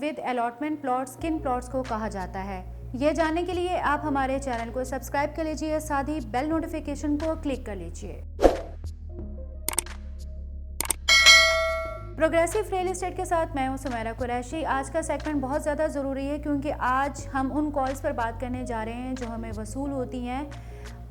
With allotment plots किन plots को कहा जाता है। ये जानने के लिए आप हमारे चैनल को सब्सक्राइब कर लीजिए, साथ ही बेल नोटिफिकेशन को क्लिक कर लीजिए। प्रोग्रेसिव रियल एस्टेट के साथ मैं हूं सुमेरा कुरैशी। आज का सेगमेंट बहुत ज़्यादा ज़रूरी है क्योंकि आज हम उन कॉल्स पर बात करने जा रहे हैं जो हमें वसूल होती हैं।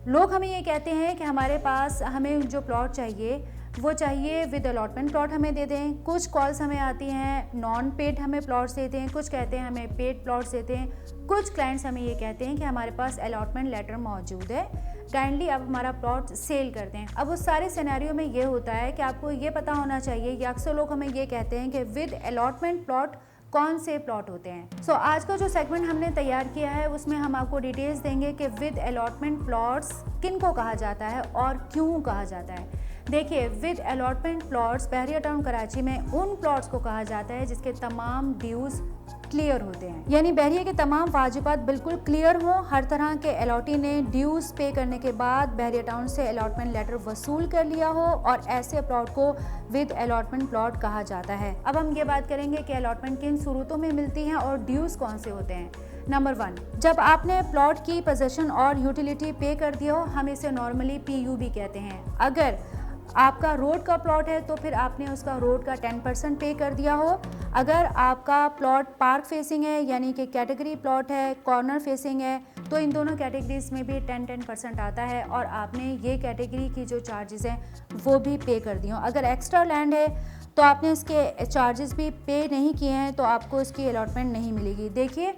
लोग हमें ये कहते हैं कि हमारे पास हमें जो प्लॉट चाहिए वो चाहिए विद अलॉटमेंट प्लॉट हमें दे दें। कुछ कॉल्स हमें आती हैं नॉन पेड हमें प्लॉट्स देते हैं, कुछ कहते हैं हमें पेड प्लॉट्स देते हैं, कुछ क्लाइंट्स हमें ये कहते हैं कि हमारे पास अलॉटमेंट लेटर मौजूद है, काइंडली आप हमारा प्लॉट सेल कर दें। अब उस सारे सिनेरियो में ये होता है कि आपको ये पता होना चाहिए कि अक्सर लोग हमें ये कहते हैं कि विद अलॉटमेंट प्लॉट कौन से प्लॉट होते हैं। सो आज का जो सेगमेंट हमने तैयार किया है उसमें हम आपको डिटेल्स देंगे कि विद अलॉटमेंट प्लॉट्स किन को कहा जाता है और क्यों कहा जाता है। देखिए, with allotment plots Bahria town Karachi में उन प्लॉट्स को कहा जाता है जिसके तमाम ड्यूज क्लियर होते हैं, यानी बहरिया के तमाम वाजिबात बिल्कुल क्लियर हों। हर तरह के अलॉटी ने ड्यूज पे करने के बाद बहरिया टाउन से अलॉटमेंट लेटर वसूल कर लिया हो और ऐसे प्लॉट को विद अलॉटमेंट प्लॉट कहा जाता है। अब हम ये बात करेंगे कि अलॉटमेंट किन सूरतों में मिलती हैं और ड्यूज कौन से होते हैं। नंबर 1, जब आपने प्लॉट की पोजीशन और यूटिलिटी पे कर दिया हो, हम इसे नॉर्मली PU भी कहते हैं। अगर आपका रोड का प्लॉट है तो फिर आपने उसका रोड का 10% पे कर दिया हो। अगर आपका प्लॉट पार्क फेसिंग है यानी कि कैटेगरी प्लॉट है, कॉर्नर फेसिंग है, तो इन दोनों कैटेगरीज में भी 10% आता है और आपने ये कैटेगरी की जो चार्जेस हैं वो भी पे कर दिए हो। अगर एक्स्ट्रा लैंड है तो आपने इसके चार्जेस भी पे नहीं किए हैं तो आपको इसकी अलॉटमेंट नहीं मिलेगी। देखिए,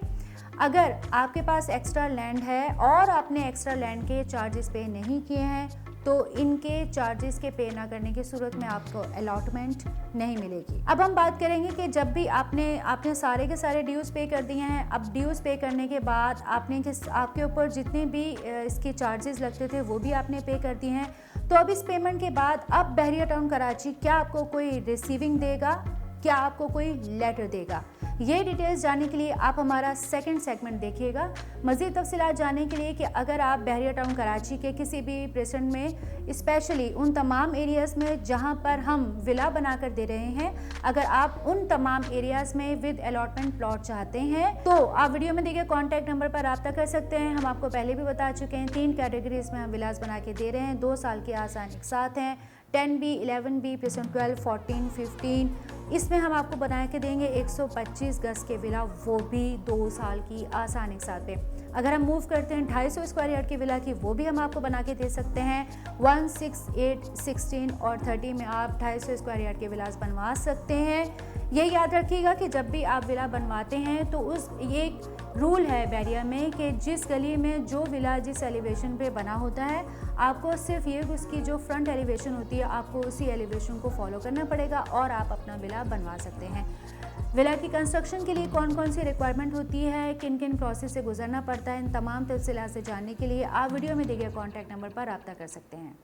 अगर आपके पास एक्स्ट्रा लैंड है और आपने एक्स्ट्रा लैंड के चार्जेस पे नहीं किए हैं तो इनके चार्जेस के पे ना करने की सूरत में आपको अलॉटमेंट नहीं मिलेगी। अब हम बात करेंगे कि जब भी आपने सारे के सारे ड्यूज पे कर दिए हैं, अब ड्यूज पे करने के बाद आपके ऊपर जितने भी इसके चार्जेस लगते थे वो भी आपने पे कर दिए हैं। तो अब इस पेमेंट के बाद अब बहरिया टाउन कराची क्या आपको कोई रिसीविंग देगा, क्या आपको कोई लेटर देगा? ये डिटेल्स जानने के लिए आप हमारा सेकंड सेगमेंट देखिएगा। मज़ीद तफसीलात जानने के लिए कि अगर आप बहरिया टाउन कराची के किसी भी प्रेजेंट में, स्पेशली उन तमाम एरियाज़ में जहां पर हम विला बनाकर दे रहे हैं, अगर आप उन तमाम एरियाज़ में विद अलॉटमेंट प्लॉट चाहते हैं तो आप वीडियो में दिए गए कॉन्टैक्ट नंबर पर रब्ता कर सकते हैं। हम आपको पहले भी बता चुके हैं 3 कैटेगरीज में हम विलास बना के दे रहे हैं। 2 साल के आसान एक साथ हैं, 10B, 11B, प्रेजेंट 12, 14, 15। इसमें हम आपको बना के देंगे 125 गज के विला, वो भी 2 साल की आसान एक साथ पे। अगर हम मूव करते हैं 250 स्क्वायर यार्ड की विला की, वो भी हम आपको बना के दे सकते हैं। 1, 6, 8, 16 और 30 में आप 250 स्क्वायर यार्ड के विलास बनवा सकते हैं। ये याद रखिएगा कि जब भी आप विला बनवाते हैं तो ये रूल है बहरिया में कि जिस गली में जो विला जिस एलिवेशन पे बना होता है, आपको सिर्फ ये उसकी जो फ्रंट एलिवेशन होती है आपको उसी एलिवेशन को फॉलो करना पड़ेगा और आप अपना विला बनवा सकते हैं। विला की कंस्ट्रक्शन के लिए कौन कौन सी रिक्वायरमेंट होती है, किन किन प्रोसेस से गुजरना पड़ता है, इन तमाम तफसीलात से जानने के लिए आप वीडियो में दिए गए कॉन्टैक्ट नंबर पर रब्ता कर सकते हैं।